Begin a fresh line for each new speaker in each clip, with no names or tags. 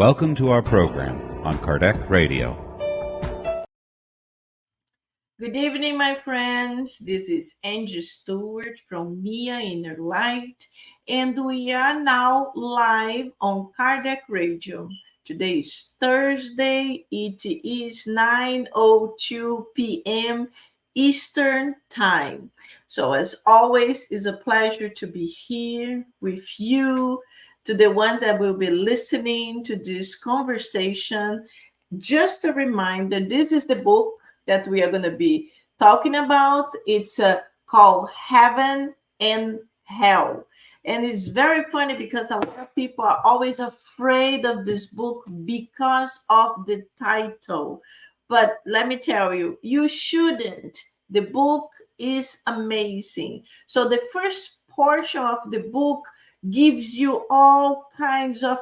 Welcome to our program on Kardec Radio.
Good evening, my friends. This is Angy Stewart from miainnerlight, and we are now live on Kardec Radio. Today is Thursday. It is 9:02 p.m. Eastern Time. So, as always, it's a pleasure to be here with you, to the ones that will be listening to this conversation. Just a reminder, this is the book that we are going to be talking about. It's called Heaven and Hell. And it's very funny because a lot of people are always afraid of this book because of the title. But let me tell you, you shouldn't. The book is amazing. So the first portion of the book gives you all kinds of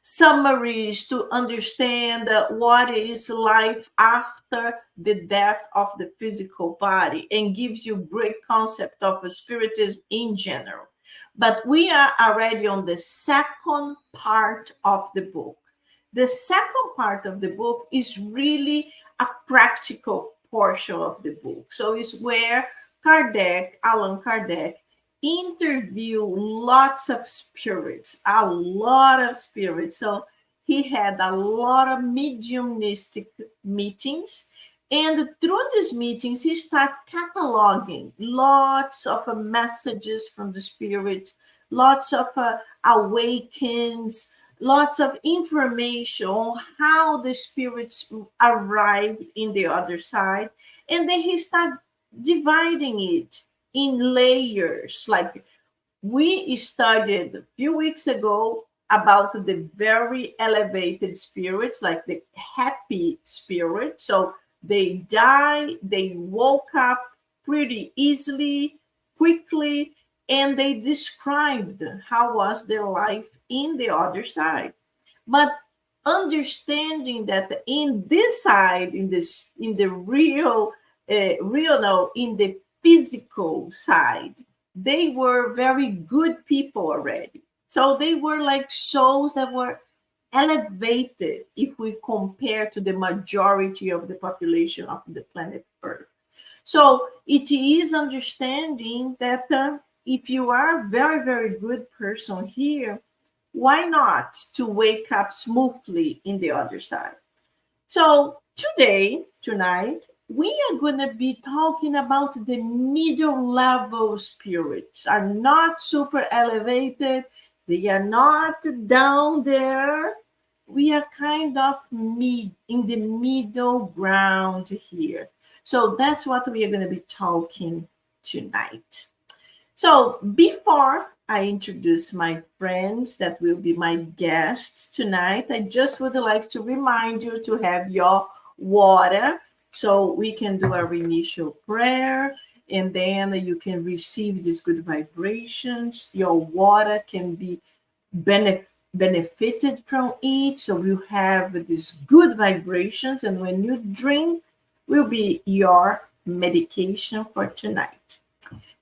summaries to understand what is life after the death of the physical body, and gives you great concept of spiritism in general. But we are already on the second part of the book. The second part of the book is really a practical portion of the book. So it's where Allan Kardec, interview lots of spirits, a lot of spirits. So he had a lot of mediumistic meetings. And through these meetings, he started cataloging lots of messages from the spirit, lots of awakens, lots of information on how the spirits arrived in the other side. And then he started dividing it in layers. Like we started a few weeks ago about the very elevated spirits, like the happy spirit. So they die, they woke up pretty easily, quickly, and they described how was their life in the other side. But understanding that in this side, in the real, in the physical side, they were very good people already. So they were like souls that were elevated if we compare to the majority of the population of the planet Earth. So it is understanding that if you are a very, very good person here, why not to wake up smoothly in the other side? So tonight, we are going to be talking about the middle level spirits. Are not super elevated. They are not down there. We are kind of in the middle ground here. So that's what we are going to be talking tonight. So before I introduce my friends that will be my guests tonight, I just would like to remind you to have your water so we can do our initial prayer, and then you can receive these good vibrations. Your water can be benefited from it, so you have these good vibrations, and when you drink will be your medication for tonight.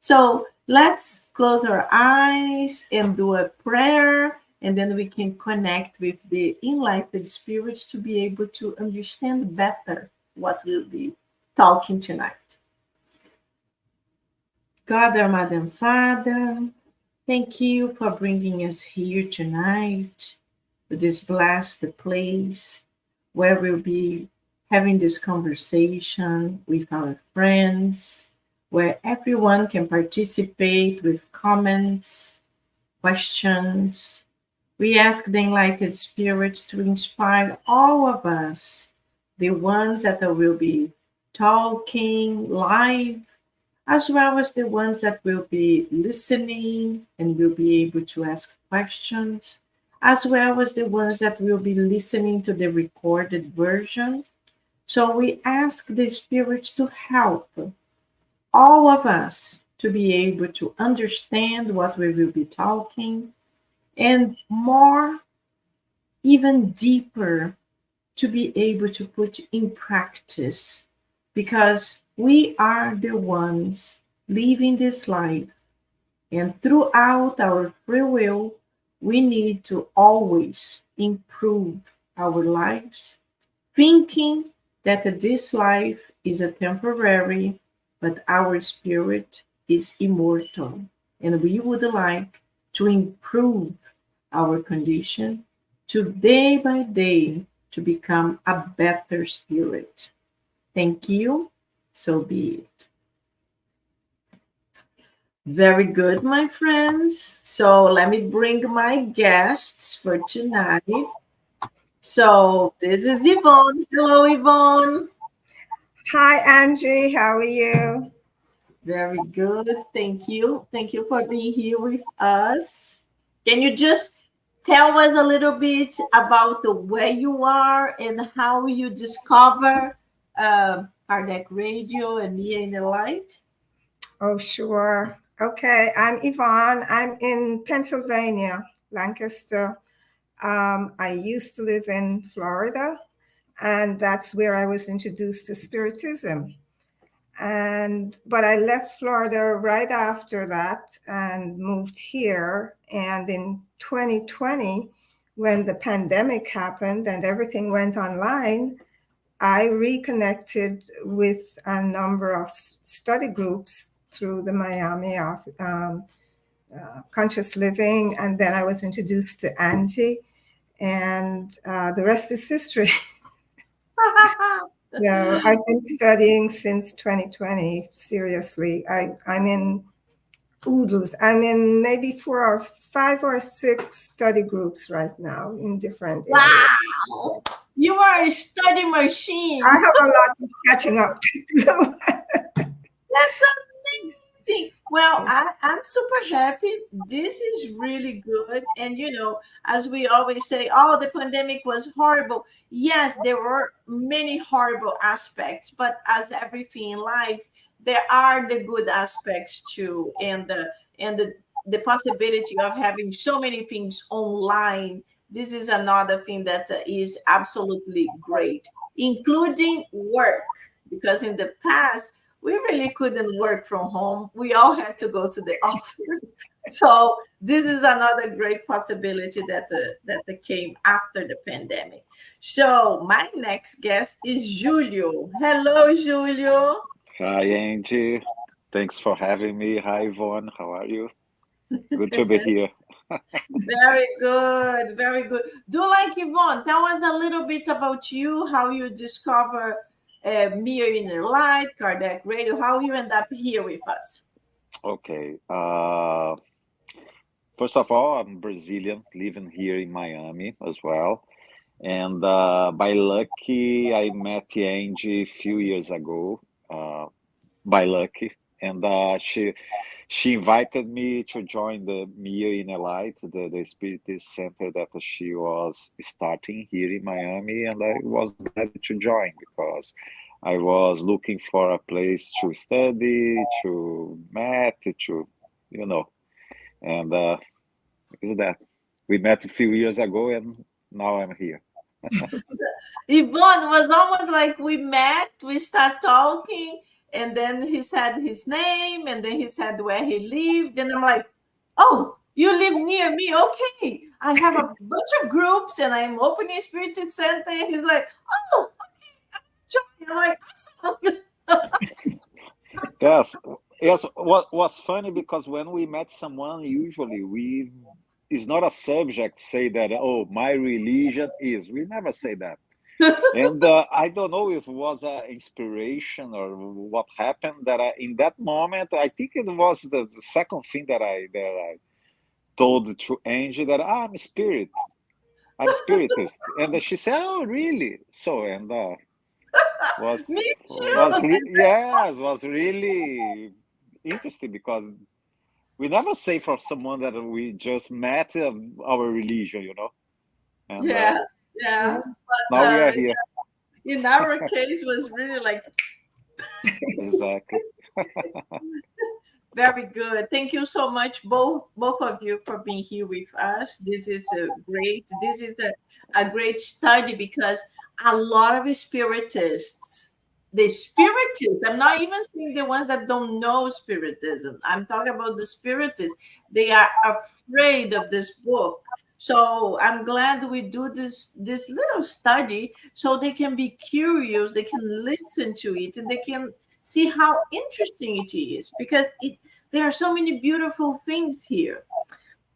So let's close our eyes and do a prayer, and then we can connect with the enlightened spirits to be able to understand better what we'll be talking tonight. God, our Mother and Father, thank you for bringing us here tonight to this blessed place where we'll be having this conversation with our friends, where everyone can participate with comments, questions. We ask the enlightened spirits to inspire all of us, the ones that will be talking live, as well as the ones that will be listening and will be able to ask questions, as well as the ones that will be listening to the recorded version. So we ask the spirits to help all of us to be able to understand what we will be talking, and more, even deeper, to be able to put in practice, because we are the ones living this life, and throughout our free will, we need to always improve our lives, thinking that this life is a temporary, but our spirit is immortal. And we would like to improve our condition to day by day to become a better spirit. Thank you. So be it. Very good, my friends. So let me bring my guests for tonight. So this is Yvonne. Hello, Yvonne.
Hi, Angie. How are you?
Very good. Thank you. Thank you for being here with us. Can you just tell us a little bit about where you are and how you discover Kardec Radio and miainnerlight?
Oh, sure. Okay, I'm Yvonne. I'm in Pennsylvania, Lancaster. I used to live in Florida, and that's where I was introduced to Spiritism. But I left Florida right after that and moved here. And in 2020, when the pandemic happened and everything went online, I reconnected with a number of study groups through the Miami Conscious Living, and then I was introduced to Angy, and the rest is history. I've been studying since 2020. Seriously, I'm in oodles. I'm in maybe 4 or 5 or 6 study groups right now in different areas.
Wow! You are a study machine.
I have a lot of catching up to do.
That's amazing. Well, I'm super happy. This is really good. And, as we always say, oh, the pandemic was horrible. Yes, there were many horrible aspects, but as everything in life, there are the good aspects too. And the possibility of having so many things online. This is another thing that is absolutely great, including work, because in the past, we really couldn't work from home. We all had to go to the office. So this is another great possibility that came after the pandemic. So my next guest is Julio. Hello, Julio.
Hi, Angie. Thanks for having me. Hi, Yvonne. How are you? Good to be here.
Very good, very good. Do like Yvonne, tell us a little bit about you, how you discover miainnerlight, Kardec Radio, how you end up here with us.
Okay. First of all, I'm Brazilian, living here in Miami as well. And by lucky, I met Angie a few years ago. By lucky, and she invited me to join the miainnerlight, the Spiritist center that she was starting here in Miami, and I was glad to join because I was looking for a place to study, to meet, and is that we met a few years ago, and now I'm here.
Yvonne, was almost like we met, we start talking, and then he said his name, and then he said where he lived, and I'm like, oh, you live near me, okay. I have a bunch of groups, and I'm opening a spiritist center. And he's like, oh, okay, I'm like, awesome.
Yes, yes. What was funny because when we met someone, usually we it's not a subject say that, oh, my religion is. We never say that. And I don't know if it was an inspiration or what happened that in that moment, I think it was the second thing that I told to Angie that I'm spiritist, and she said, "Oh, really?" So and
Me
was
too.
yes, was really interesting because we never say for someone that we just met our religion, and
Yeah, yeah. But
now we are here.
in our case, was really like
Exactly.
very good. Thank you so much, both of you, for being here with us. This is great. This is a great study because a lot of spiritists the spiritists, I'm not even saying the ones that don't know spiritism. I'm talking about the spiritists. They are afraid of this book. So I'm glad we do this little study so they can be curious, they can listen to it, and they can see how interesting it is, because there are so many beautiful things here.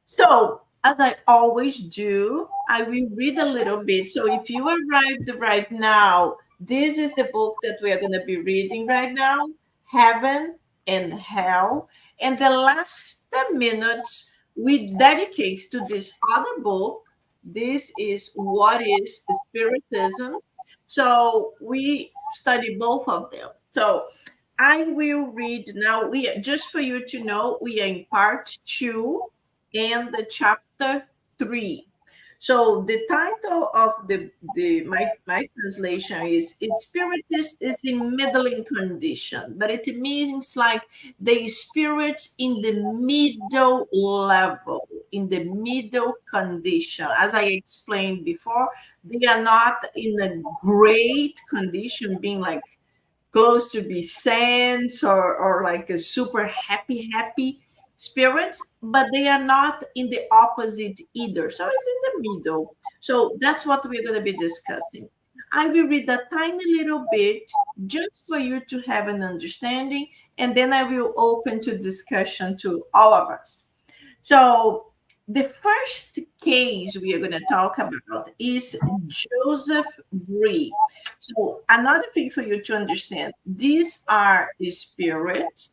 So, as I always do, I will read a little bit. So, if you arrived right now, this is the book that we are going to be reading right now, Heaven and Hell. And the last 10 minutes we dedicate to this other book. This is What is Spiritism? So, we study both of them. So, I will read now. Just for you to know, we are in part two and the chapter 3. So the title of my translation is Spiritist is in middling condition, but it means like the spirits in the middle level, in the middle condition. As I explained before, they are not in a great condition, being like close to be saints or like a super happy spirits, but they are not in the opposite either. So it's in the middle. So that's what we're going to be discussing. I will read a tiny little bit just for you to have an understanding, and then I will open to discussion to all of us. So the first case we are going to talk about is Joseph Bree. So another thing for you to understand, these are the spirits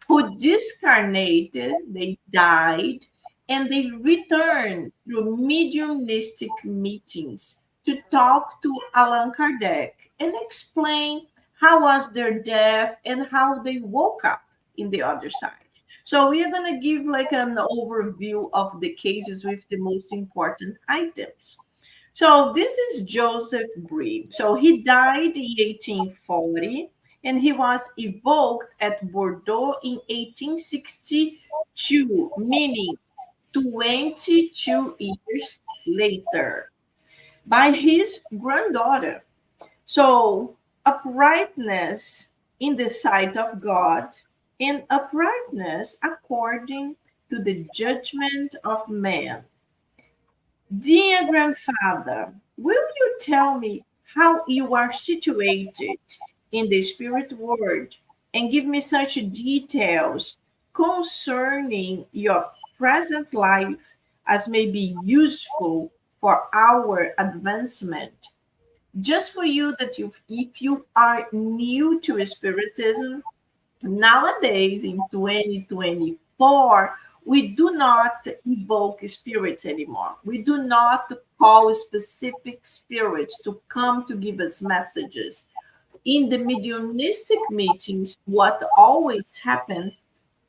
who discarnated, they died, and they returned through mediumistic meetings to talk to Allan Kardec and explain how was their death and how they woke up in the other side. So we are going to give like an overview of the cases with the most important items. So this is Joseph Bree. So he died in 1840 and he was evoked at Bordeaux in 1862, meaning 22 years later, by his granddaughter. So uprightness in the sight of God and uprightness according to the judgment of man. Dear grandfather, will you tell me how you are situated in the spirit world and give me such details concerning your present life as may be useful for our advancement? Just for you that if you are new to spiritism, nowadays in 2024, we do not evoke spirits anymore. We do not call specific spirits to come to give us messages. In the mediumistic meetings, what always happens,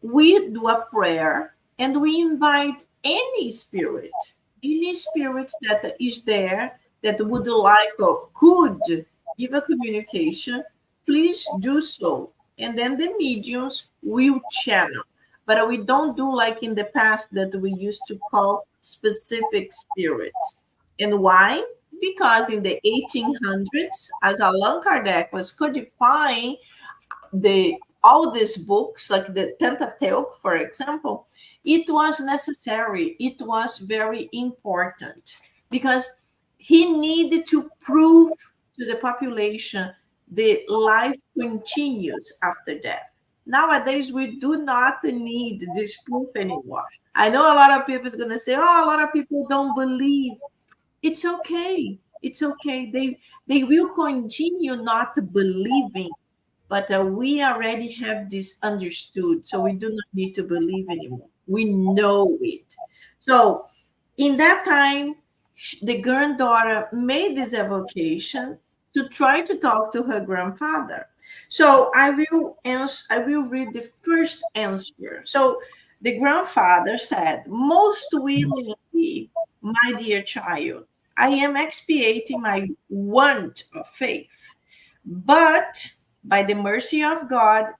we do a prayer and we invite any spirit that is there that would like or could give a communication, please do so. And then the mediums will channel. But we don't do like in the past that we used to call specific spirits. And why? Because in the 1800s, as Allan Kardec was codifying the all these books, like the Pentateuch, for example, it was necessary. It was very important because he needed to prove to the population the life continues after death. Nowadays, we do not need this proof anymore. I know a lot of people is going to say, "Oh, a lot of people don't believe." It's okay. It's okay. They will continue not believing, but we already have this understood, so we do not need to believe anymore. We know it. So in that time, the granddaughter made this evocation to try to talk to her grandfather. So I will read the first answer. So the grandfather said, "Most willingly, my dear child, I am expiating my want of faith. But but the mercy of God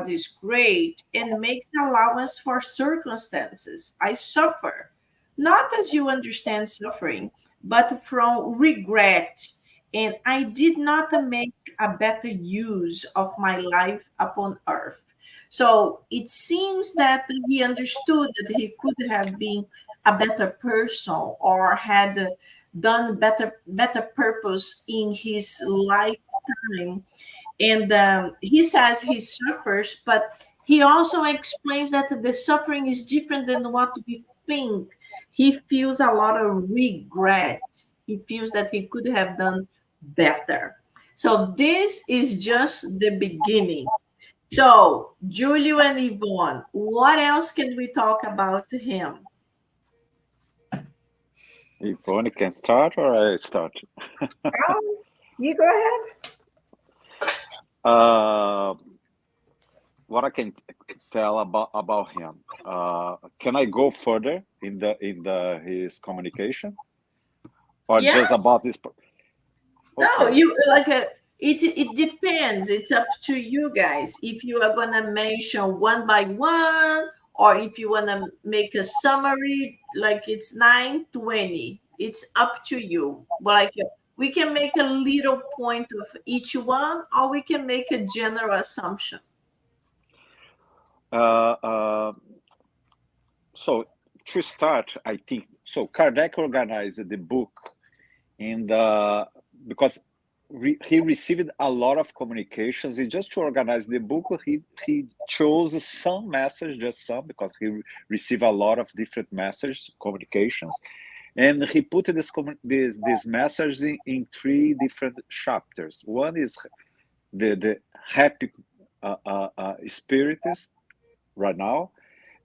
is great and makes allowance for circumstances. I suffer, not as you understand suffering, but from regret and I did not make a better use of my life upon earth. So it seems that he understood that he could have been a better person or had done better purpose in his lifetime. And he says he suffers, but he also explains that the suffering is different than what we think. He feels a lot of regret. He feels that he could have done better. So this is just the beginning. So, Julio and Yvonne, what else can we talk about him?
Yvonne can start or I start?
You go ahead.
What I can tell about him. Can I go further in his communication, or
Yes.
just about this?
No,
Okay.
you like it depends. It's up to you guys. If you are gonna mention one by one, or if you wanna make a summary, like it's 9:20. It's up to you. But like we can make a little point of each one, or we can make a general assumption.
So to start, I think so. Kardec organized the book, and because he received a lot of communications, and just to organize the book, he chose some message, just some, because he received a lot of different messages, communications, and he put this message in three different chapters. One is the happy spiritist right now,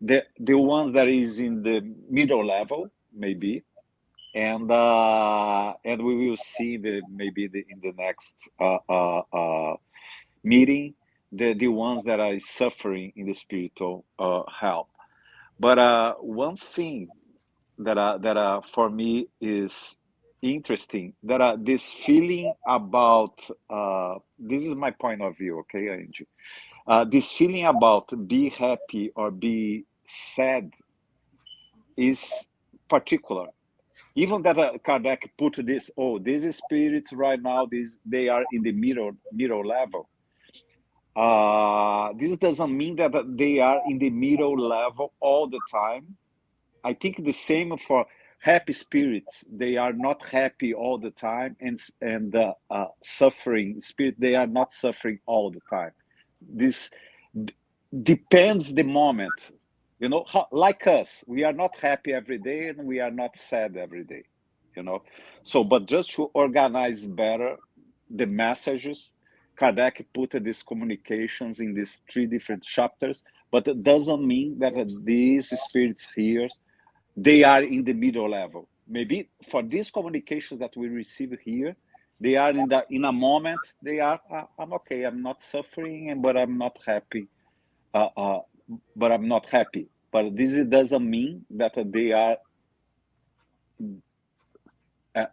the ones that is in the middle level, maybe, and we will see in the next meeting the ones that are suffering in the spiritual help. But one thing that for me is interesting, that this feeling about this is my point of view, okay, Angie? This feeling about be happy or be sad is particular. Even that Kardec put this, these spirits right now, they are in the middle level. This doesn't mean that they are in the middle level all the time. I think the same for happy spirits. They are not happy all the time, and suffering spirit, they are not suffering all the time. This depends the moment. Like us, we are not happy every day and we are not sad every day. So, but just to organize better the messages, Kardec put these communications in these three different chapters, but it doesn't mean that these spirits here, they are in the middle level. Maybe for these communications that we receive here, they are in a moment, they are, I'm okay, I'm not suffering, but I'm not happy. But I'm not happy. But this doesn't mean that they are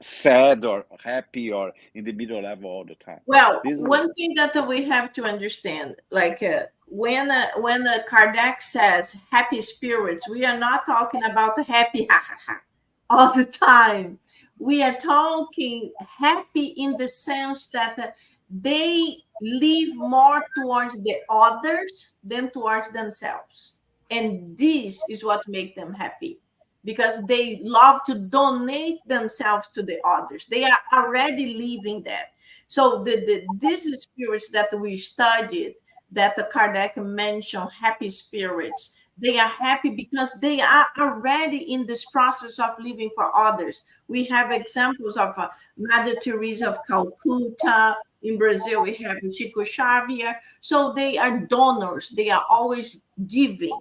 sad or happy or in the middle level all the time.
Well, one thing that we have to understand, like when Kardec says happy spirits, we are not talking about happy ha ha ha all the time. We are talking happy in the sense that they live more towards the others than towards themselves, and this is what makes them happy, because they love to donate themselves to the others. They are already living that. So these spirits that we studied, that the Kardec mentioned, happy spirits, they are happy because they are already in this process of living for others. We have examples of Mother Teresa of Calcutta. In Brazil, we have Chico Xavier. So they are donors. They are always giving.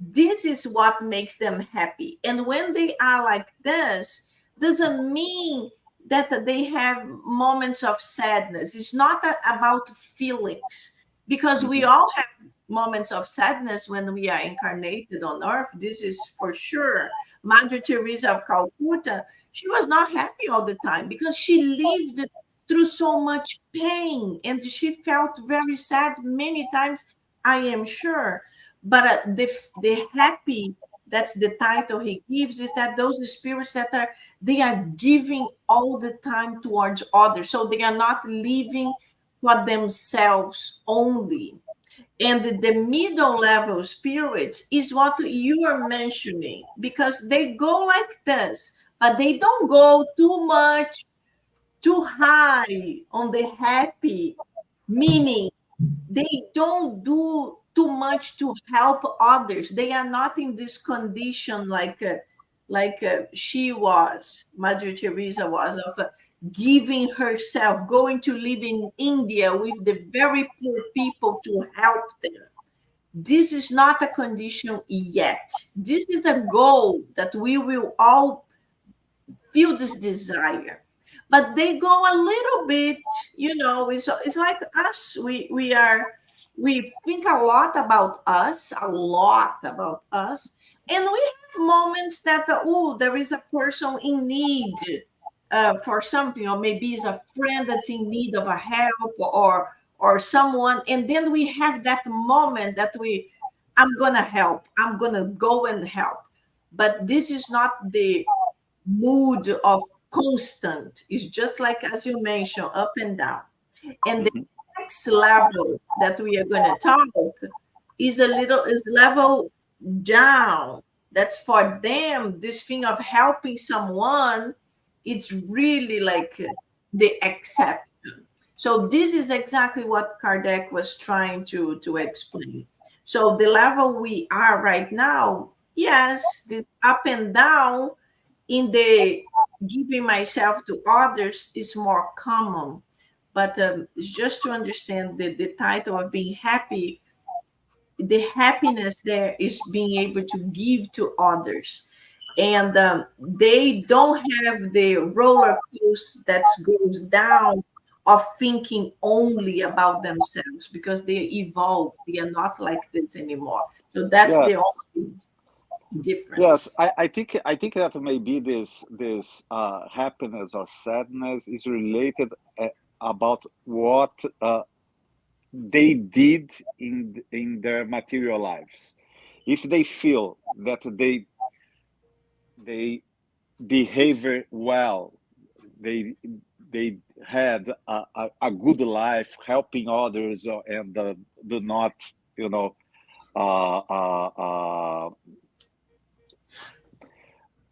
This is what makes them happy. And when they are like this, doesn't mean that they have moments of sadness. It's not about feelings, because we all have moments of sadness when we are incarnated on earth. This is for sure. Mother Teresa of Calcutta, she was not happy all the time because she lived through so much pain, and she felt very sad many times, I am sure. But the happy that's the title he gives, is that those spirits that they are giving all the time towards others. So they are not living for themselves only. And the middle level spirits is what you are mentioning, because they go like this, but they don't go too much too high on the happy, meaning they don't do too much to help others. They are not in this condition like she was, Mother Teresa was, of giving herself, going to live in India with the very poor people to help them. This is not a condition yet. This is a goal that we will all feel this desire, but they go a little bit, it's like us. We think a lot about us, and we have moments that there is a person in need for something, or maybe it's a friend that's in need of a help, or someone, and then we have that moment that I'm gonna help, I'm gonna go and help. But this is not the mood of constant. It's just like, as you mentioned, up and down. And the
Mhm.
next level that we are going to talk is level down. That's for them, this thing of helping someone, it's really like the exception. So this is exactly what Kardec was trying to explain. So the level we are right now, yes, this up and down in the giving myself to others is more common. But it's just to understand the title of being happy, the happiness there is being able to give to others. And they don't have the roller coaster that goes down of thinking only about themselves, because they evolve. They are not like this anymore. So that's the
Yes.
only
Yes,
difference.
I think that maybe this happiness or sadness is related about what they did in their material lives. If they feel that they behave well, they they had a good life helping others, and do not, you know uh, uh, uh,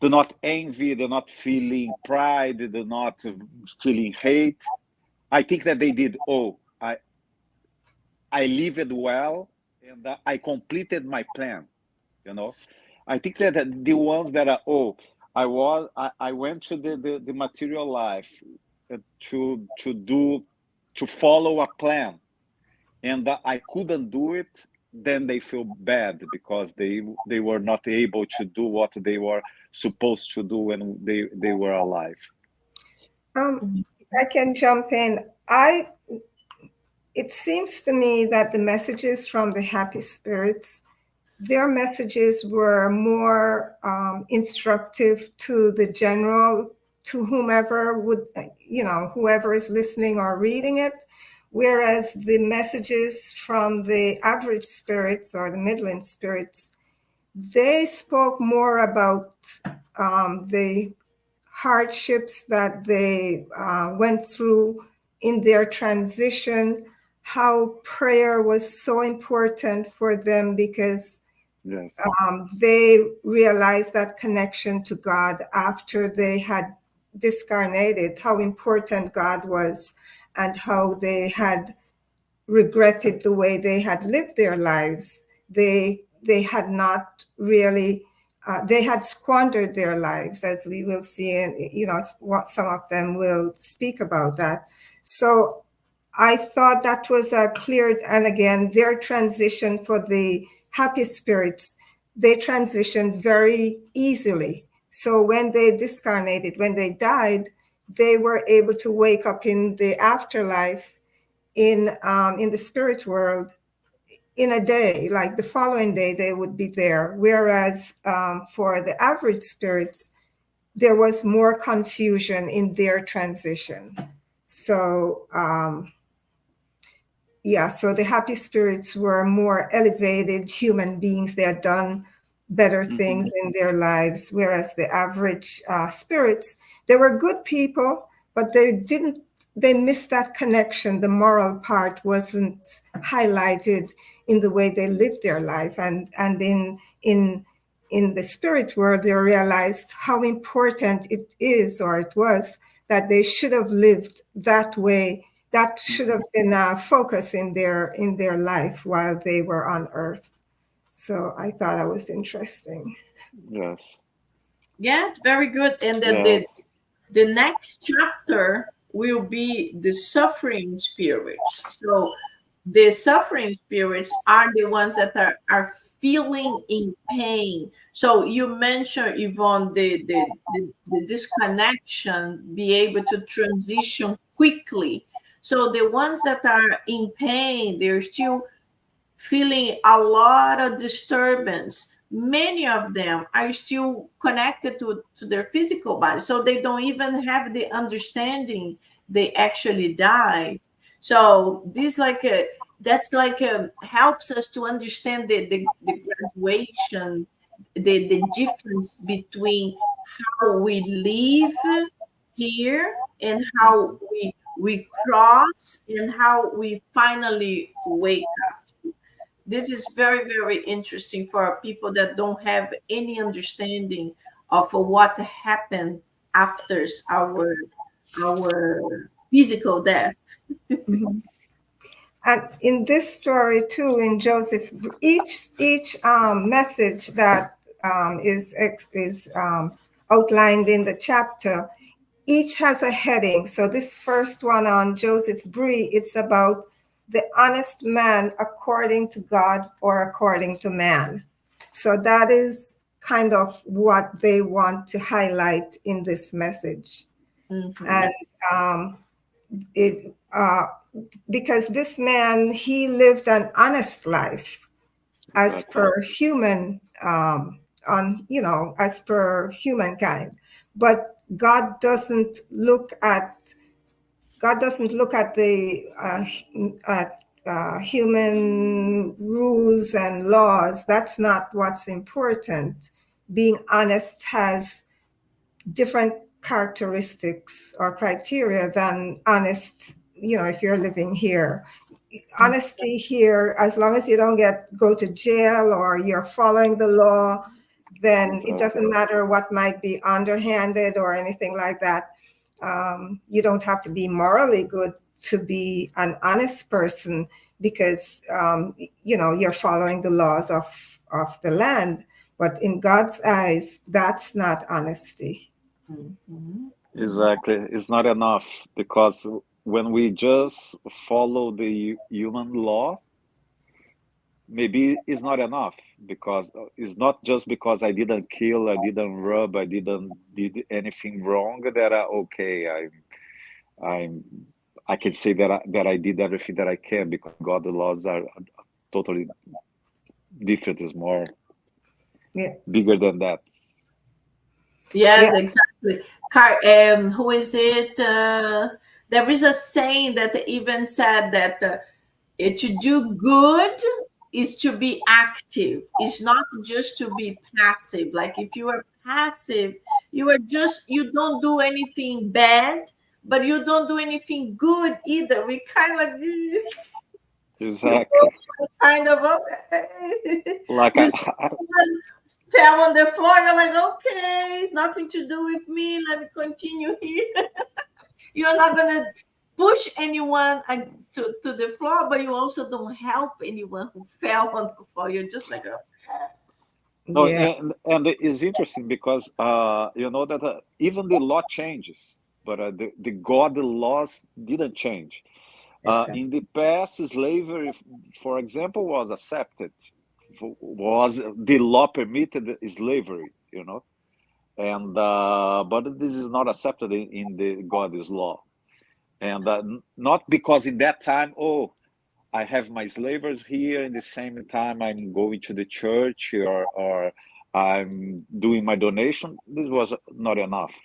do not envy, do not feeling pride, do not feeling hate. I think that they did. Oh, I lived well, and I completed my plan. You know, I think that the ones that are, oh, I went to the material life to follow a plan, and I couldn't do it. Then they feel bad because they were not able to do what they were supposed to do when they were alive.
If I can jump in, it seems to me that the messages from the happy spirits, their messages were more instructive to the general, to whomever would, whoever is listening or reading it. Whereas the messages from the average spirits or the middling spirits, they spoke more about the hardships that they went through in their transition, how prayer was so important for them because
Yes.
they realized that connection to God after they had discarnated, how important God was, and how they had regretted the way they had lived their lives. They had not really they had squandered their lives, as we will see, and what some of them will speak about that. So I thought that was a clear, and again, their transition for the happy spirits, they transitioned very easily. So when they discarnated, when they died, they were able to wake up in the afterlife in the spirit world in a day, like the following day they would be there. Whereas for the average spirits, there was more confusion in their transition. So so the happy spirits were more elevated human beings. They had done better things in their lives, whereas the average spirits, they were good people, but they missed that connection. The moral part wasn't highlighted in the way they lived their life. And in the spirit world, they realized how important it is, or it was, that they should have lived that way. That should have been a focus in their life while they were on earth. So I thought that was interesting.
Yes.
Yeah, it's very good. And then
Yes.
the next chapter will be the suffering spirits. So the suffering spirits are the ones that are feeling in pain. So you mentioned, Yvonne, the disconnection, be able to transition quickly. So the ones that are in pain, they're still feeling a lot of disturbance. Many of them are still connected to their physical body, so they don't even have the understanding they actually died. So this that's helps us to understand the graduation, the difference between how we live here and how we cross and how we finally wake up. This is very, very interesting for people that don't have any understanding of what happened after our physical death.
Mhm. And in this story too, in Joseph, each message that is outlined in the chapter, each has a heading. So this first one on Joseph Bree, it's about the honest man according to God or according to man. So that is kind of what they want to highlight in this message.
Mhm.
And it because this man, he lived an honest life as
Exactly.
per human as per humankind. But God doesn't look at the human rules and laws. That's not what's important. Being honest has different characteristics or criteria than honest, if you're living here. Honesty here, as long as you don't go to jail or you're following the law, then it doesn't matter what might be underhanded or anything like that. You don't have to be morally good to be an honest person, because you're following the laws of the land. But in God's eyes, that's not honesty.
Mhm.
Exactly. It's not enough, because when we just follow the human law, maybe it's not enough, because it's not just because I didn't kill, I didn't rob, I didn't did anything wrong that I'm I can say that I did everything that I can, because God, the laws are totally different. Is more bigger than that.
Yes,
Yeah,
exactly. Who is it? There is a saying that even said that to do good is to be active. It's not just to be passive. Like if you are passive, you don't do anything bad, but you don't do anything good either. We kind of like you
Exactly.
both kind of okay.
Like
You see someone fell on the floor, you're like, okay, it's nothing to do with me. Let me continue here. You're not gonna push anyone to the floor, but you also don't help anyone who fell on the floor. You're just like,
no,
yeah,
and it is interesting, because you know that even the law changes, but the God laws didn't change.
exactly.
In the past, slavery, for example, was accepted. Was the law permitted slavery? And but this is not accepted in the God's law, and not because in that time, oh, I have my slavers here, in the same time I'm going to the church, or I'm doing my donation. This was not enough.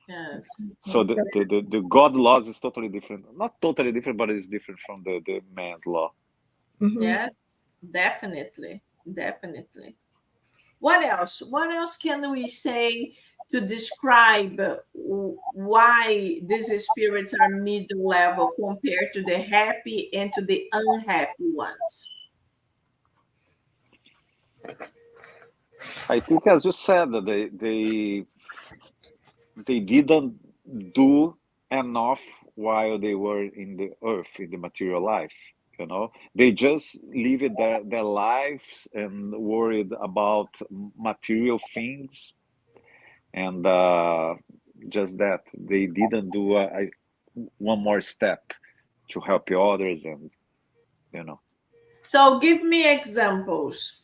yes,
So the God laws is totally different. Not totally different, but it's different from the man's law.
Mhm.
yes, definitely, definitely. What else? What else can we say to describe why these spirits are middle level compared to the happy and to the unhappy ones?
I think, as you said, they didn't do enough while they were in the earth, in the material life. They just lived their lives and worried about material things, and just that they didn't do one more step to help the others, and
So give me examples.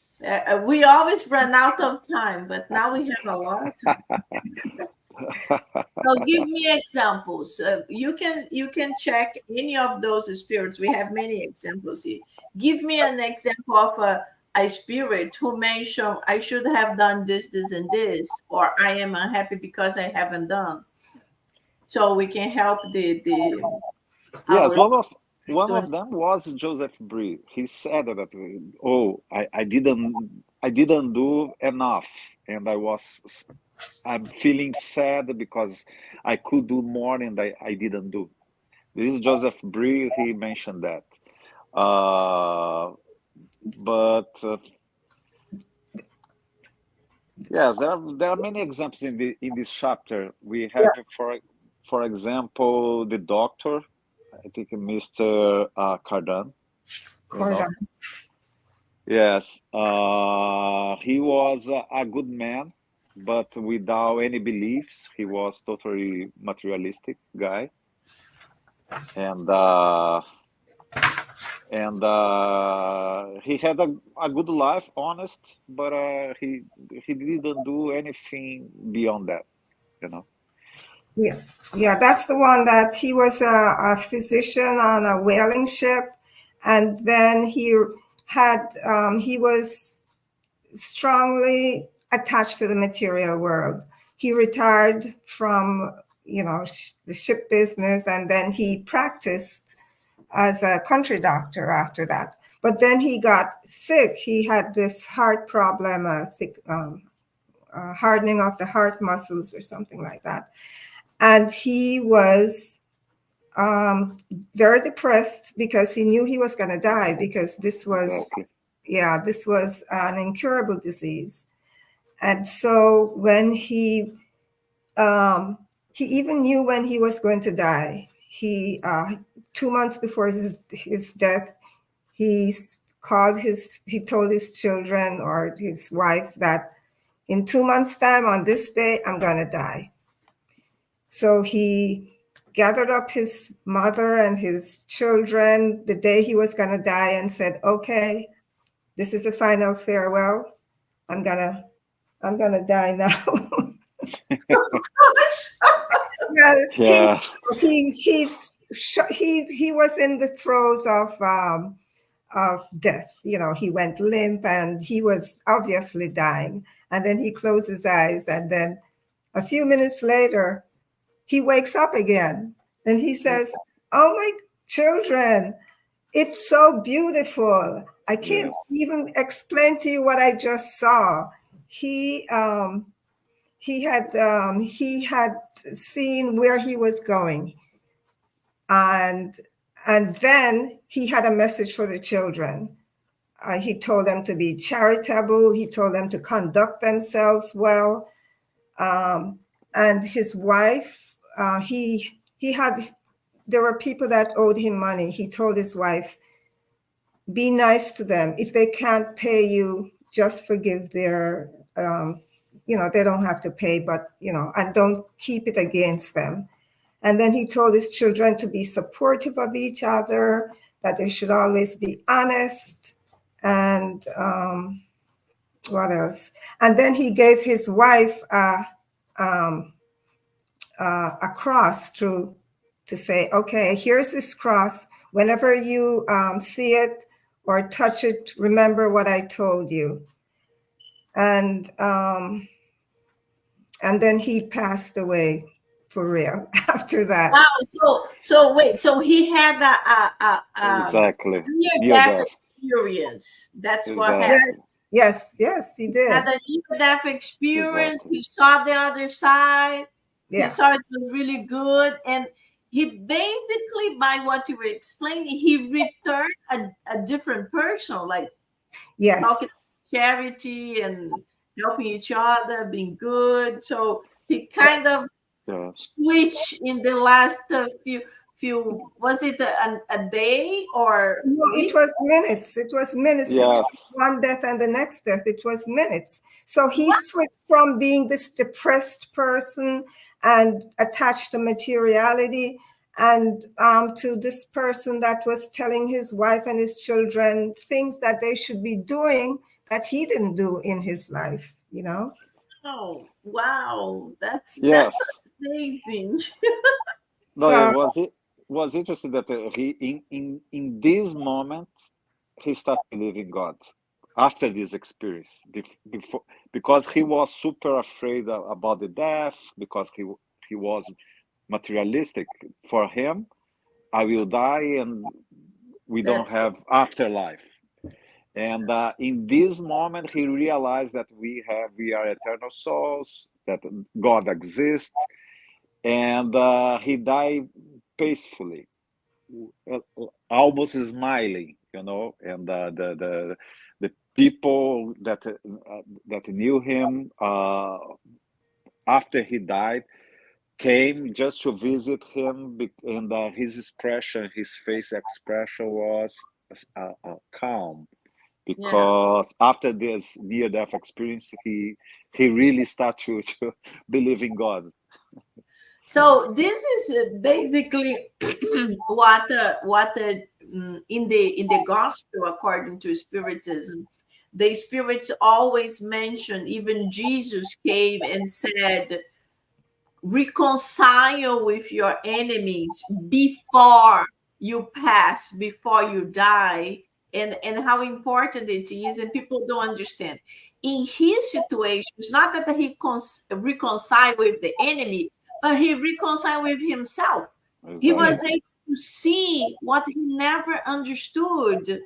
We always run out of time, but now we have a lot of time. So give me examples. You can check any of those spirits. We have many examples here. Give me an example of a spirit who mentioned, I should have done this, this, and this, or I am unhappy because I haven't done. So we can help
Yes,
our
one of them was Joseph Bree. He said that, oh, I didn't do enough, and I'm feeling sad because I could do more and I didn't do. This is Joseph Bree. He mentioned that. But yes, there are many examples in this chapter. We have, for example, the doctor. I think Mr. Cardan. Yes, he was a good man, but without any beliefs. He was totally materialistic guy, and he had a good life, honest, but he didn't do anything beyond that, you know.
Yeah, that's the one that he was a physician on a whaling ship, and then he was strongly attached to the material world. He retired from the ship business, and then he practiced as a country doctor after that. But then he got sick. He had this heart problem, hardening of the heart muscles or something like that. And he was very depressed because he knew he was going to die, because this was an incurable disease. And so when he even knew when he was going to die. He 2 months before his death, he told his children or his wife that in 2 months' time on this day, I'm going to die. So he gathered up his mother and his children the day he was going to die and said, okay, this is the final farewell. I'm gonna die now.
Yes.
He was in the throes of death. He went limp and he was obviously dying. And then he closed his eyes, and then a few minutes later, he wakes up again and he says, oh, my children, it's so beautiful. I can't even explain to you what I just saw. He had seen where he was going, and then he had a message for the children. He told them to be charitable. He told them to conduct themselves well. And his wife, there were people that owed him money. He told his wife, be nice to them. If they can't pay you, just forgive their, they don't have to pay, but, and don't keep it against them. And then he told his children to be supportive of each other, that they should always be honest, and what else? And then he gave his wife a cross to say, okay, here's this cross. Whenever you see it or touch it, remember what I told you. And then he passed away for real after that.
Wow. So wait. So he had a
Exactly.
near-death experience. That's what happened.
Yes, yes, he
Had
did.
a near-death experience.
Exactly.
He saw the other side. He
Yeah.
saw it was really good. And he basically, by what you were explaining, he returned a different person, like talking
Yes.
charity and helping each other, being good. So he
Yes.
kind of
Yes.
switch in the last few, was it a day or
No, it
week?
was minutes. It was minutes between
Yes.
one death and the next death. It was minutes. So he switched from being this depressed person and attached to materiality and to this person that was telling his wife and his children things that they should be doing that he didn't do in his life, you know?
Oh wow, that's
Yes.
amazing.
No, it
So,
was interesting that he in this moment he started believing God after this experience. Before, because he was super afraid about the death, because he was materialistic. For him, I will die and we don't
That's
have afterlife. And in this moment, he realized that we are eternal souls, that God exists, and he died peacefully, almost smiling, and the people that knew him after he died came just to visit him, and his face expression was calm,
yeah.
because after this near death experience, he really started to believe in God.
So this is basically what in the gospel according to Spiritism, the spirits always mention. Even Jesus came and said, reconcile with your enemies before you pass, before you die, and how important it is, and people don't understand. In his situation, it's not that he reconciled with the enemy, but he reconciled with himself. He
yeah,
was
Exactly.
able to see what he never understood,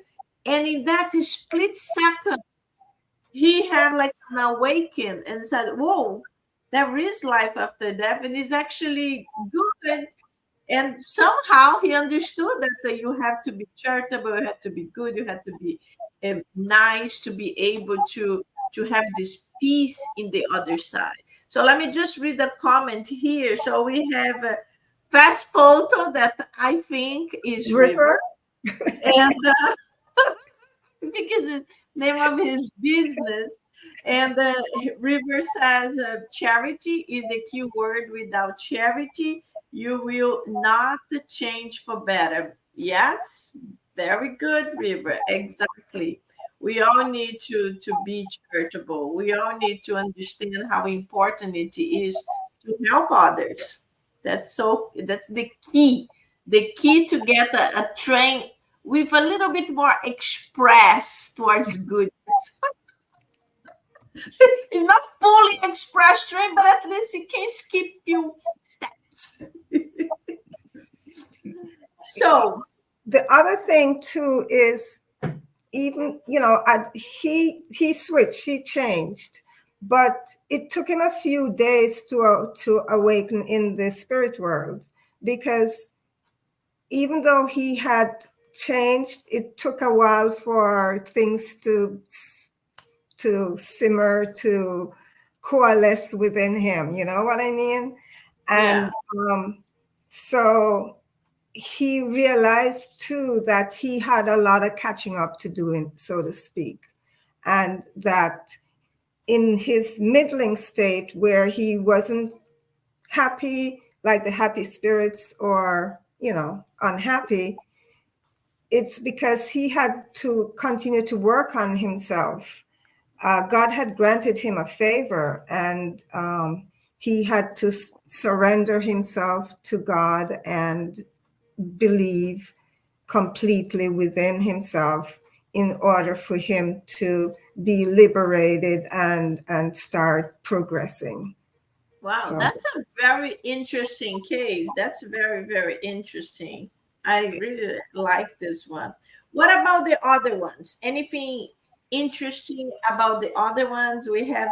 and in that split second he had like an awaken and said, whoa, there is life after death and it's actually good. And somehow he understood that you have to be charitable, you have to be good, you have to be nice to be able to have this peace in the other side. So let me just read a comment here. So we have a fast photo that I think is River,
River.
and because it's name of his business. And River says charity is the key word. Without charity, you will not change for better. Yes, very good, River. Exactly. We all need to be charitable. We all need to understand how important it is to help others. That's the key to get a train with a little bit more express towards goodness. It's not fully express train, but at least it can skip few steps. So
The other thing too is even, he switched, he changed, but it took him a few days to awaken in the spirit world, because even though he had changed, it took a while for things to simmer, to coalesce within him, you know what I mean?
yeah.
And so he realized too that he had a lot of catching up to do, so to speak, and that in his middling state where he wasn't happy like the happy spirits, or unhappy, it's because he had to continue to work on himself. God had granted him a favor, and he had to surrender himself to God and believe completely within himself in order for him to be liberated and start progressing.
Wow,
So
that's a very interesting case. That's very, very interesting. I really like this one. What about the other ones? Anything interesting about the other ones. We have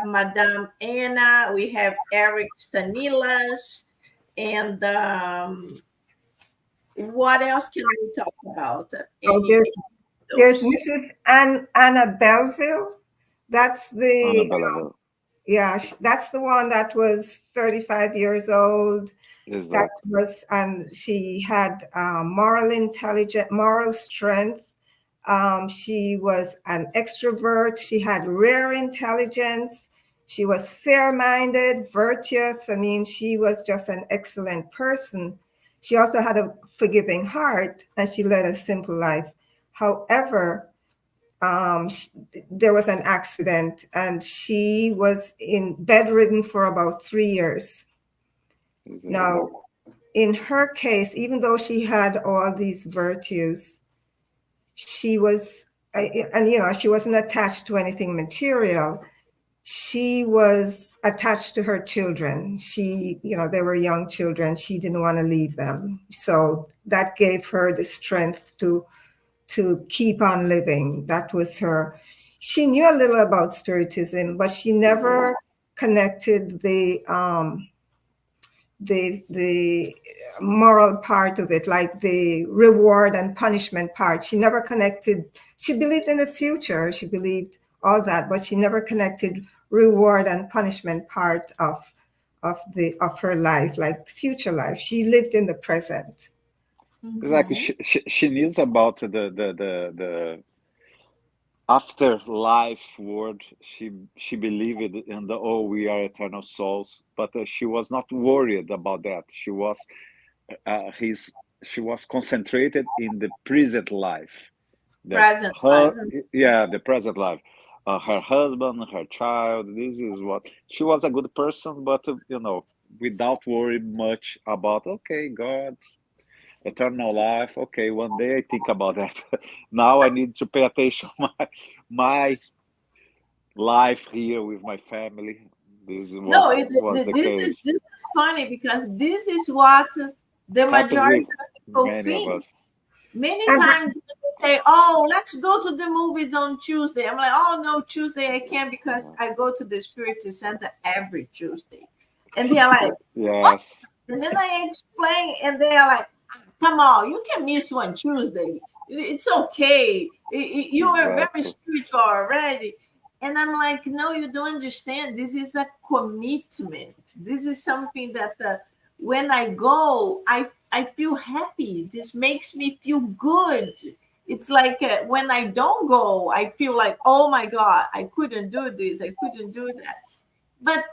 Madame Anna, we have Eric Stanilas, and what else can we talk about?
Oh,
Any
there's
those?
Mrs. Anna Belleville. That's the
Annabelle.
yeah, that's the one that was 35 years old. That
Exactly.
was, and she had moral intelligence, moral strength. She was an extrovert. She had rare intelligence. She was fair-minded, virtuous. I mean, she was just an excellent person. She also had a forgiving heart, and she led a simple life. However, um, sh- there was an accident, and she was in bedridden for about 3 years.
Exactly.
Now, in her case, even though she had all these virtues, she was, and she wasn't attached to anything material. She was attached to her children. They were young children. She didn't want to leave them. So that gave her the strength to keep on living. That was her. She knew a little about Spiritism, but she
Exactly.
never connected the moral part of it, like the reward and punishment part. She never connected. She believed in the future. She believed all that, but she never connected reward and punishment part of her life, like future life. She lived in the present.
Exactly.
Mhm.
She knew about the afterlife word. She believed in the, oh, we are eternal souls, but she was not worried about that. His she was concentrated in the present life, that
Present
her,
life.
yeah, the present life, her husband, her child. This is what she was, a good person, but without worry much about, okay, God, eternal life. Okay, one day I think about that. Now I need to pay attention my life here with my family. This
No,
was the case.
this is funny because this is what the
Happens
majority
with
of people
many of
think.
us.
Many
And
times they say, "Oh, let's go to the movies on Tuesday." I'm like, "Oh no, Tuesday I can't because
Uh,
I go to the Spiritist Center every Tuesday." And they're like, "What?"
yes,
And then I explain, and they're like, "Come on, you can miss one Tuesday. It's okay. You are very
exactly.
spiritual already." And I'm like, "No, you don't understand. This is a commitment. This is something that when I go, I feel happy. This makes me feel good. It's like when I don't go, I feel like, oh my God, I couldn't do this. I couldn't do that. But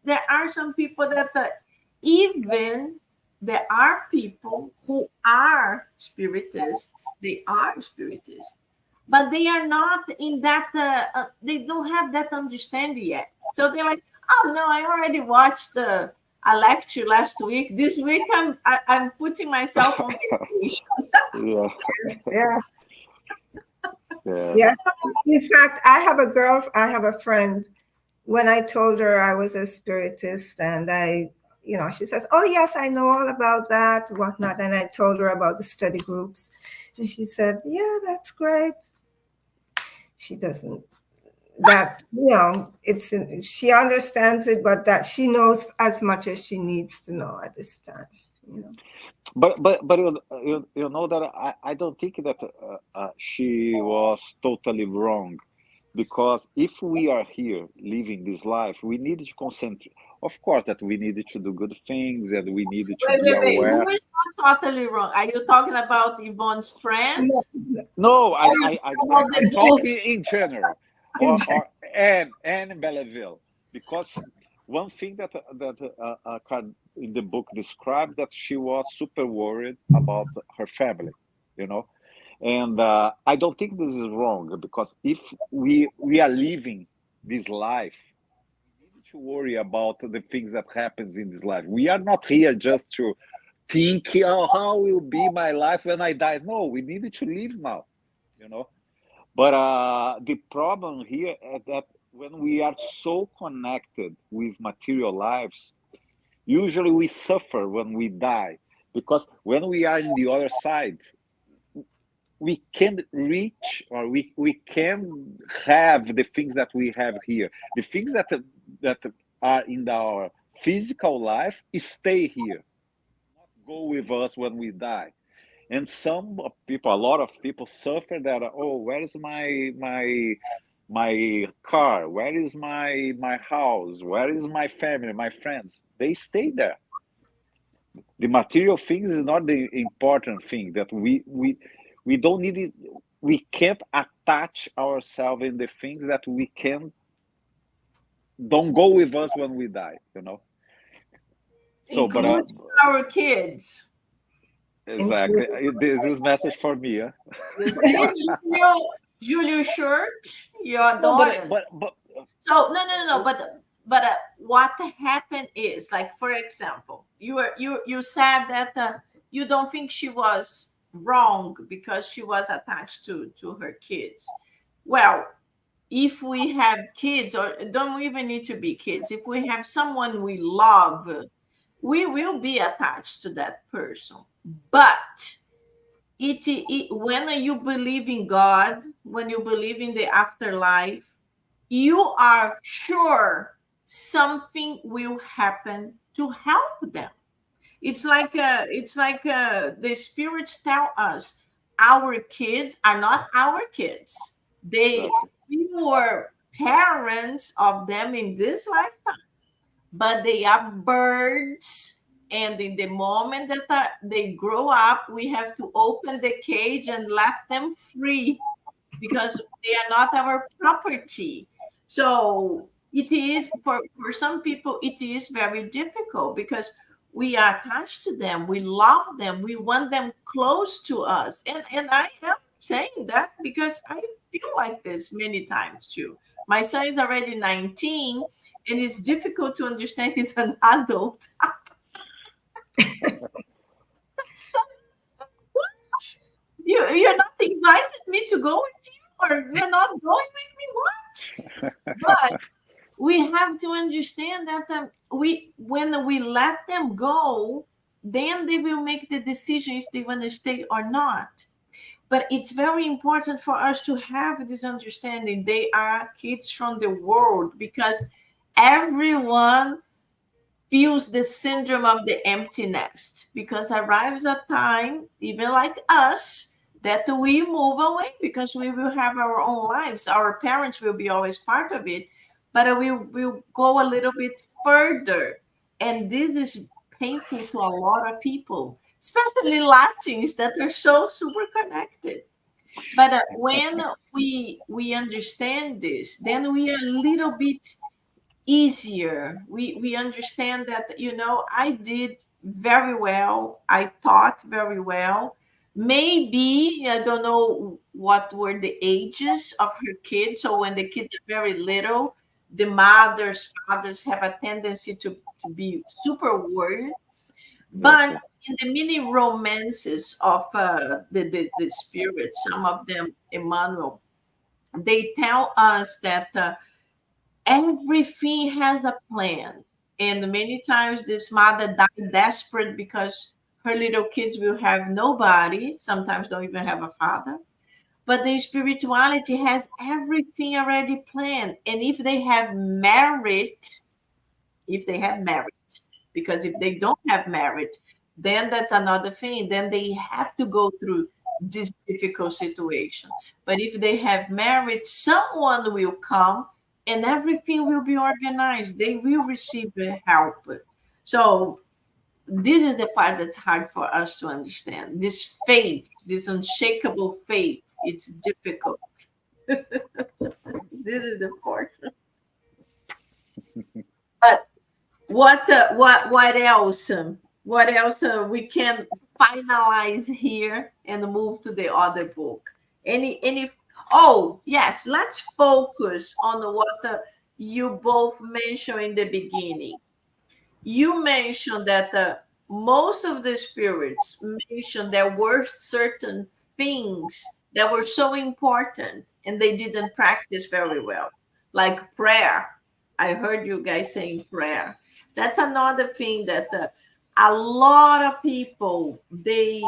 there are some people that even there are people who are spiritists. They are spiritists, but they are not in that. They don't have that understanding yet. So they're like, "Oh no, I already watched a lecture last week. This week I'm putting myself on vacation."
Yeah,
yes,
yes.
yes. In fact, I have a friend. When I told her I was a spiritist, and she says, "Oh yes, I know all about that, whatnot." And I told her about the study groups, and she said, "Yeah, that's great." She doesn't. That it's she understands it, but that she knows as much as she needs to know at this time. You know.
But you know that I don't think that she was totally wrong, because if we are here living this life, we need to concentrate. Of course, that we need to do good things, and we need to be
Wait. Who
aware.
is not totally wrong? Are you talking about Yvonne's friend?
No,
No,
Or you about
I'm
the book?
talking in general,
in
or Anne Belleville, because one thing in the book described, that she was super worried about her family, you know, and I don't think this is wrong, because if we are living this life, we need to worry about the things that happens in this life. We are not here just to think, oh, how will be my life when I die. No, we need to live now, you know. But the problem here is that when we are so connected with material lives, usually we suffer when we die, because when we are in the other side, we can reach, or we can have the things that we have here. The things that are in our physical life stay here, not go with us when we die. And some people, a lot of people suffer that, oh, where is my car? Where is my house? Where is my family, my friends? They stay there. The material things is not the important thing. That we don't need it. We can't attach ourselves in the things that we can don't go with us when we die. So, but
Including our kids.
exactly, this is message for me. Huh?
You see, Julio Shirt, your
No,
daughter.
but
So no. But what happened is, like, for example, you said that you don't think she was wrong because she was attached to her kids. Well, if we have kids, or don't even need to be kids, if we have someone we love, we will be attached to that person. But when you believe in God, when you believe in the afterlife, you are sure something will happen to help them. It's like the spirits tell us our kids are not our kids.
exactly,
We were parents of them in this lifetime, but they are birds. And in the moment that they grow up, we have to open the cage and let them free, because they are not our property. So it is, for some people, it is very difficult because we are attached to them, we love them, we want them close to us. And I am saying that because I feel like this many times too. My son is already 19, and it's difficult to understand he's an adult. What? You're not invited me to go with you, or you're not going with me? What? But we have to understand that when we let them go, then they will make the decision if they want to stay or not. But it's very important for us to have this understanding. They are kids from the world, because everyone feels the syndrome of the empty nest, because arrives a time, even like us, that we move away because we will have our own lives. Our parents will be always part of it, but we will go a little bit further. And this is painful to a lot of people, especially Latins that are so super connected. But when we understand this, then we are a little bit easier. We understand that, I did very well, I taught very well. Maybe I don't know what were the ages of her kids. So when the kids are very little, the mothers, fathers have a tendency to be super worried. But
exactly,
in the mini romances of the spirits, some of them, Emmanuel, they tell us that everything has a plan. And many times this mother died desperate because her little kids will have nobody, sometimes don't even have a father. But the spirituality has everything already planned. And if they have merit, because if they don't have merit, then that's another thing. Then they have to go through this difficult situation. But if they have merit, someone will come and everything will be organized. They will receive the help. So this is the part that's hard for us to understand. This faith, this unshakable faith, it's difficult. This is the portion. But what else? What else we can finalize here and move to the other book? Any? Oh yes, let's focus on what you both mentioned in the beginning. You mentioned that most of the spirits mentioned there were certain things that were so important and they didn't practice very well, like prayer. I heard you guys saying prayer. That's another thing that a lot of people, they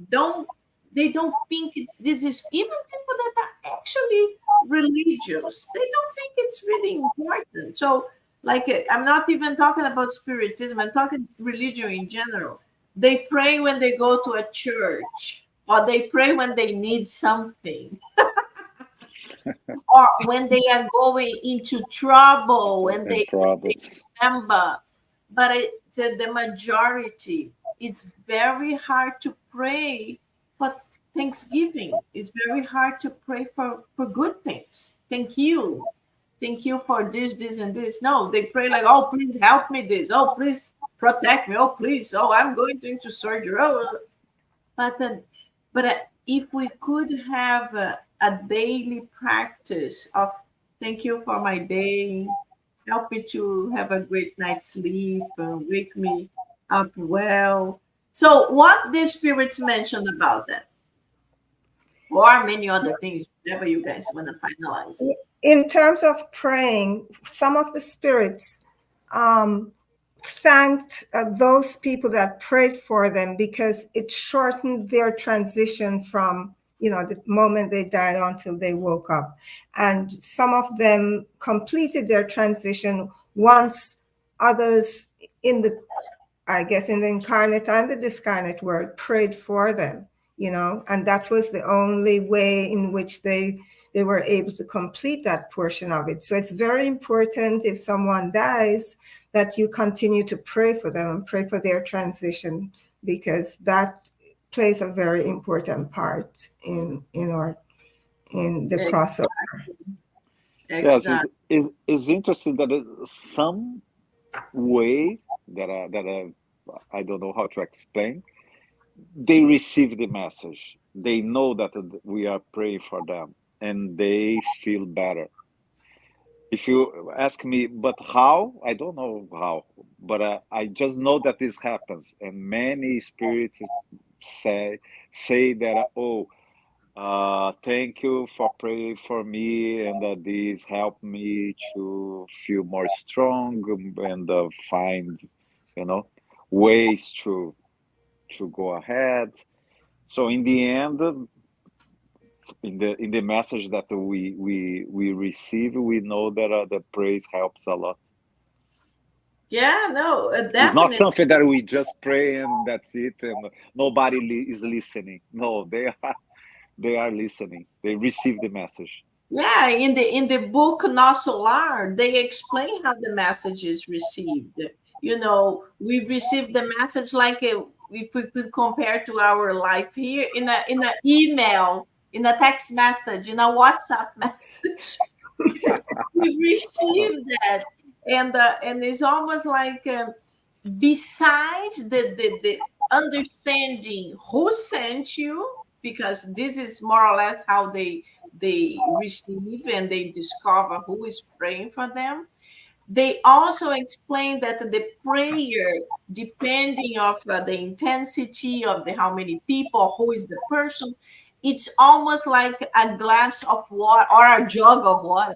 don't They don't think this is, even people that are actually religious, they don't think it's really important. So, like, I'm not even talking about spiritism, I'm talking religion in general. They pray when they go to a church, or they pray when they need something, or when they are going into trouble and
And
they
problems.
remember. But the majority, it's very hard to pray for Thanksgiving. It's very hard to pray for good things. Thank you. Thank you for this, and this. No, they pray like, oh, please help me this. Oh, please protect me. Oh, please. Oh, I'm going into surgery. Oh, but if we could have a daily practice of thank you for my day, help me to have a great night's sleep, wake me up well. So, what the spirits mentioned about that, or many other things, whatever you guys want to finalize.
In terms of praying, some of the spirits um, thanked those people that prayed for them because it shortened their transition from, you know, the moment they died until they woke up. And some of them completed their transition once others in the, I guess, in the incarnate and the discarnate world prayed for them, you know, and that was the only way in which they were able to complete that portion of it. So it's very important if someone dies that you continue to pray for them and pray for their transition, because that plays a very important part in the crossover.
Yes,
Exactly.
is interesting that some way that I don't know how to explain. They receive the message. They know that we are praying for them, and they feel better. If you ask me, but how? I don't know how, but I just know that this happens, and many spirits say that, oh, thank you for praying for me, and this helped me to feel more strong and find, you know, ways to go ahead. So in the end, in the message that we receive, we know that the praise helps a lot.
Yeah, no,
It's not
definitely.
something that we just pray and that's it, and nobody is listening. No, they are listening. They receive the message.
Yeah, in the book Nosso Lar, they explain how the message is received. You know, we've received the message like if we could compare to our life here in a email, in a text message, in a WhatsApp message. We've received that, and it's almost like besides the understanding who sent you, because this is more or less how they receive and they discover who is praying for them. They also explain that the prayer, depending of the intensity of the how many people, who is the person, it's almost like a glass of water or a jug of water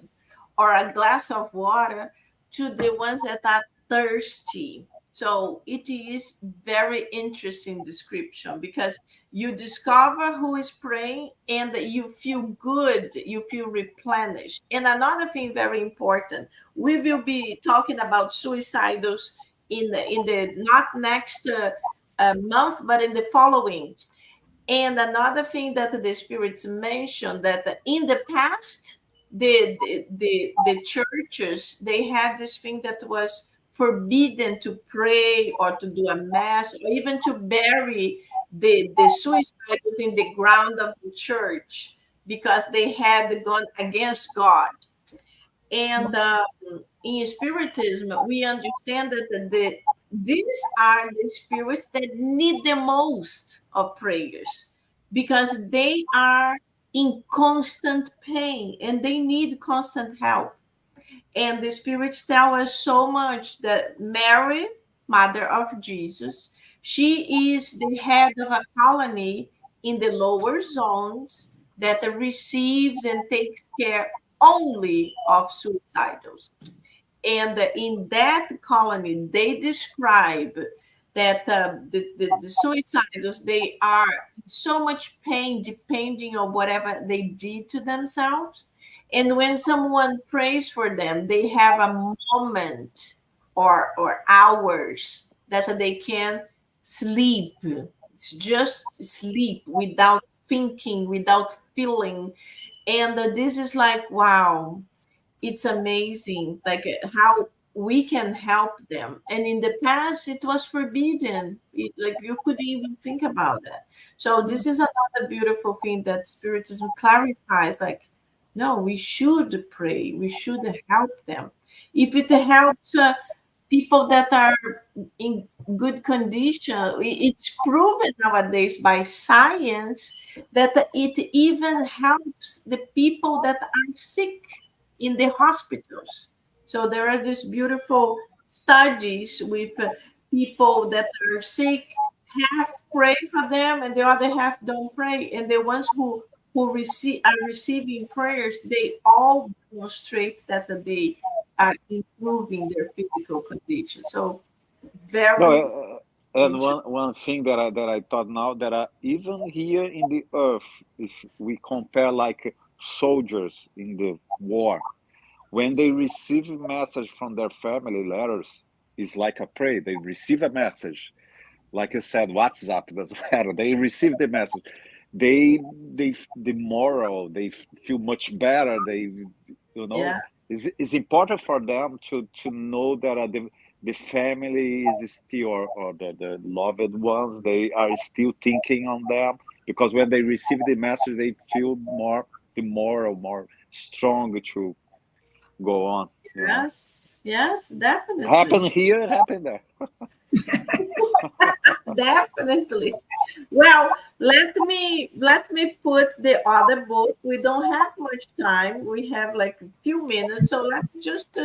or a glass of water to the ones that are thirsty. So it is very interesting description because you discover who is praying and you feel good, you feel replenished. And another thing very important, we will be talking about suicidals in the not next month, but in the following. And another thing that the spirits mentioned that in the past, the churches, they had this thing that was forbidden to pray or to do a mass or even to bury the suicidals in the ground of the church because they had gone against God. And in Spiritism, we understand that these are the spirits that need the most of prayers because they are in constant pain and they need constant help. And the spirits tell us so much that Mary, mother of Jesus, she is the head of a colony in the lower zones that receives and takes care only of suicidals. And in that colony, they describe that the suicidals, they are in so much pain depending on whatever they did to themselves. And when someone prays for them, they have a moment or hours that they can sleep. It's just sleep without thinking, without feeling. And this is like, wow, it's amazing, like how we can help them. And in the past it was forbidden, like you couldn't even think about that. So this is another beautiful thing that spiritism clarifies, like, no, we should pray, we should help them. If it helps people that are in good condition, it's proven nowadays by science that it even helps the people that are sick in the hospitals. So there are these beautiful studies with people that are sick, half pray for them and the other half don't pray. And the ones who are receiving prayers, they all demonstrate that they are improving their physical condition. So
No,
very
and
interesting.
one thing that I thought now that even here in the earth, if we compare like soldiers in the war, when they receive a message from their family, letters, it's like a prayer. They receive a message, like you said, WhatsApp doesn't matter. They receive the message. They the moral. They feel much better. You know,
Yeah.
it's important for them to know that the family is still, or the loved ones, they are still thinking on them, because when they receive the message, they feel more the moral, more strong to go on. You know,
Yes. Yes, definitely.
happen here, it happened there.
Definitely. Well, let me put the other book. We don't have much time. We have like a few minutes, so let's just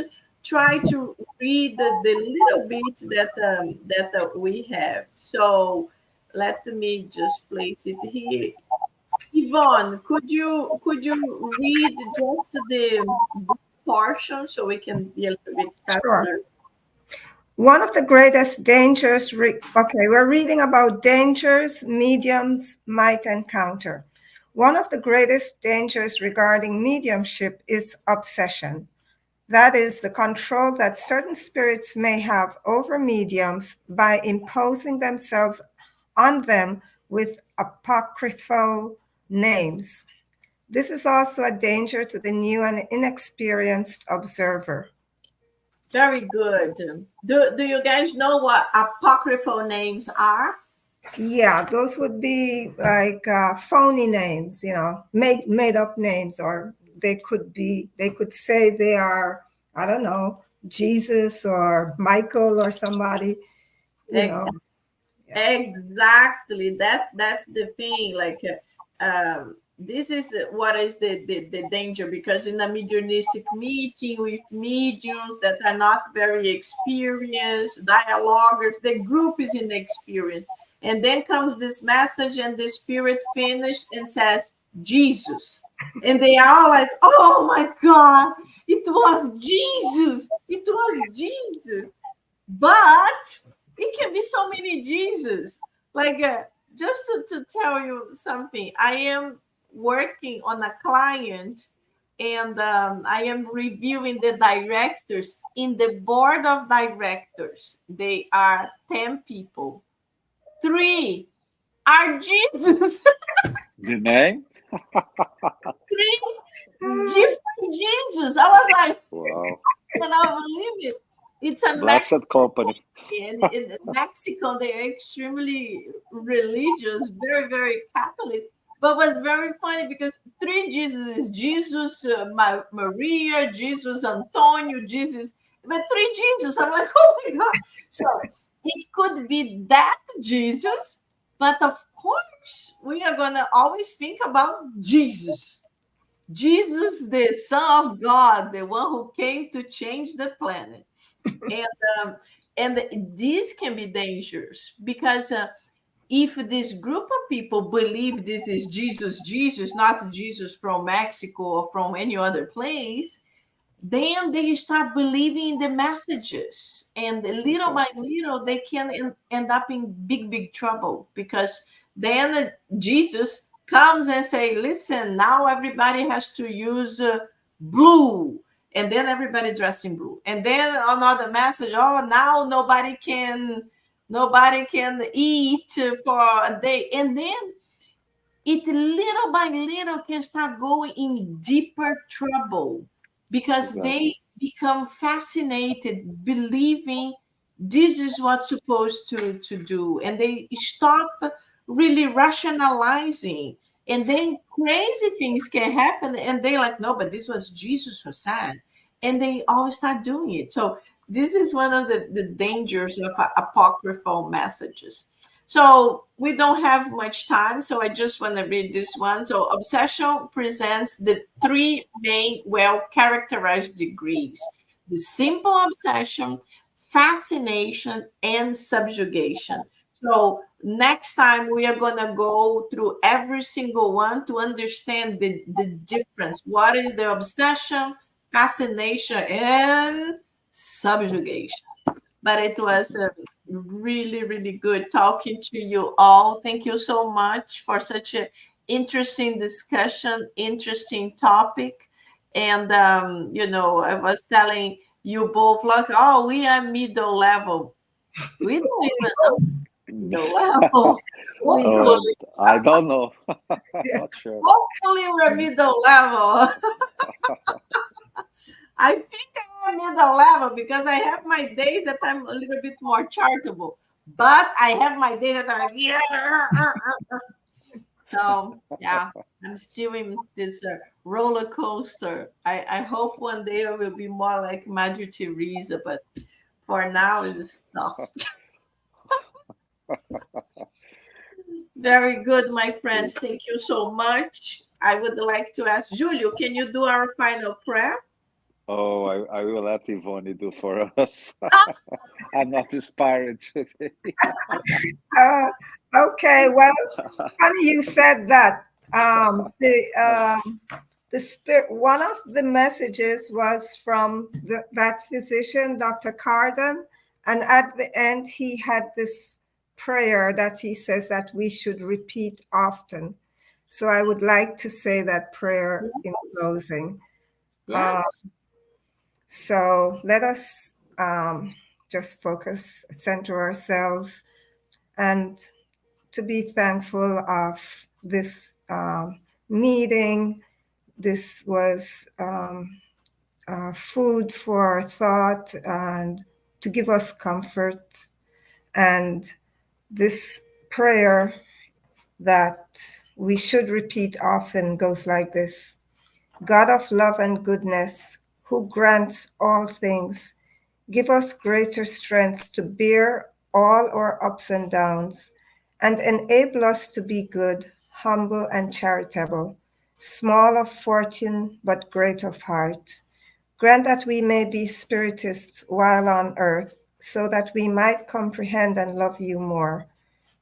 try to read the little bits that we have. So let me just place it here. Yvonne, could you read just the book portion so we can be a little bit
Sure.
faster?
One of the greatest dangers, okay, we're reading about dangers mediums might encounter. One of the greatest dangers regarding mediumship is obsession. That is the control that certain spirits may have over mediums by imposing themselves on them with apocryphal names. This is also a danger to the new and inexperienced observer.
Very good. Do you guys know what apocryphal names are?
Yeah, those would be like phony names, made up names, or they could say they are, I don't know, Jesus or Michael or somebody, you know.
Ex-
Yeah.
Exactly. That's the thing. Like, this is what is the danger, because in a mediumistic meeting with mediums that are not very experienced, dialoguers, the group is inexperienced. And then comes this message, and the spirit finished and says, Jesus. And they are all like, oh my God, it was Jesus. It was Jesus. But it can be so many Jesus. Like, just to tell you something, I am working on a client, and I am reviewing the directors. In the board of directors, they are 10 people. 3 are Jesus.
The name?
Three different Jesus. I was like,
Wow,
I cannot believe it. It's a
blessed company.
and in Mexico, they are extremely religious, very, very Catholic. But what's very funny, because 3 Jesus, Jesus, Maria, Jesus, Antonio, Jesus, but 3 Jesus. I'm like, oh my God. So it could be that Jesus, but of course, we are going to always think about Jesus. Jesus, the Son of God, the one who came to change the planet. And this can be dangerous, because if this group of people believe this is Jesus, not Jesus from Mexico or from any other place, then they start believing the messages, and little by little they can end up in big trouble, because then Jesus comes and say, listen, now everybody has to use blue, and then everybody dressed in blue, and then another message, oh, now nobody can eat for a day, and then it little by little can start going in deeper trouble, because they become fascinated, believing this is what's supposed to do, and they stop really rationalizing, and then crazy things can happen, and they like, no, but this was Jesus who said, and they all start doing it. So this is one of the dangers of apocryphal messages. So we don't have much time, so I just want to read this one. So obsession presents the three main well-characterized degrees: the simple obsession, fascination, and subjugation. So next time we are going to go through every single one to understand the difference. What is the obsession, fascination, and subjugation? But it was really good talking to you all. Thank you so much for such an interesting discussion, interesting topic. And I was telling you both, like, oh, we are middle level. We don't even know middle level.
I don't know. Not sure.
Hopefully we're middle level. I think I'm middle level, because I have my days that I'm a little bit more charitable, but I have my days that are like, yeah. So yeah, I'm still in this roller coaster. I hope one day I will be more like Madre Teresa, but for now it's tough. Very good, my friends. Thank you so much. I would like to ask Julio, can you do our final prayer?
Oh, I will let Yvonne do for us. I'm not inspired today.
Okay, well, funny you said that. The spirit. One of the messages was from that physician, Dr. Carden, and at the end he had this prayer that he says that we should repeat often. So I would like to say that prayer in closing.
Yes.
So let us just focus, center ourselves, and to be thankful of this meeting. This was food for thought and to give us comfort. And this prayer that we should repeat often goes like this: God of love and goodness, who grants all things, give us greater strength to bear all our ups and downs, and enable us to be good, humble, and charitable, small of fortune but great of heart. Grant that we may be spiritists while on earth, so that we might comprehend and love you more.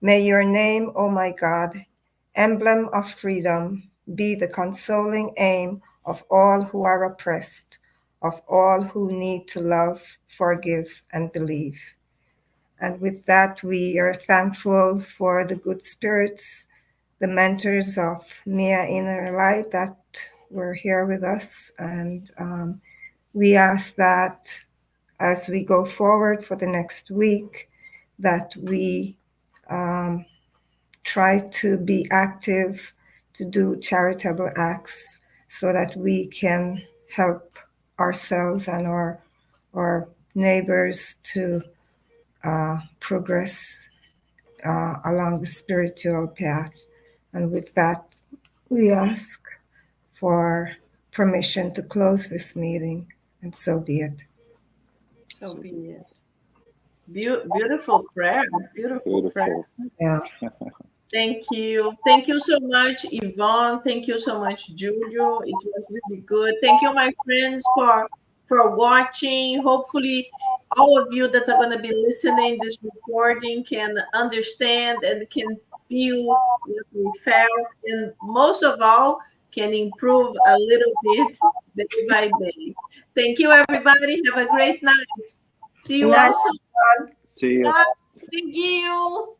May your name, O my God, emblem of freedom, be the consoling aim of all who are oppressed, of all who need to love, forgive, and believe. And with that, we are thankful for the good spirits, the mentors of miainnerlight that were here with us. And we ask that as we go forward for the next week, that we try to be active, to do charitable acts, so that we can help ourselves and our neighbors to progress along the spiritual path. And with that, we ask for permission to close this meeting, and so be it.
So be it. Beautiful prayer. Beautiful prayer.
Yeah.
Thank you. Thank you so much, Yvonne. Thank you so much, Julio. It was really good. Thank you, my friends, for watching. Hopefully, all of you that are going to be listening this recording can understand and can feel what we felt. And most of all, can improve a little bit day by day. Thank you, everybody. Have a great night. See you
Night.
also.
See you.
Bye. Thank you.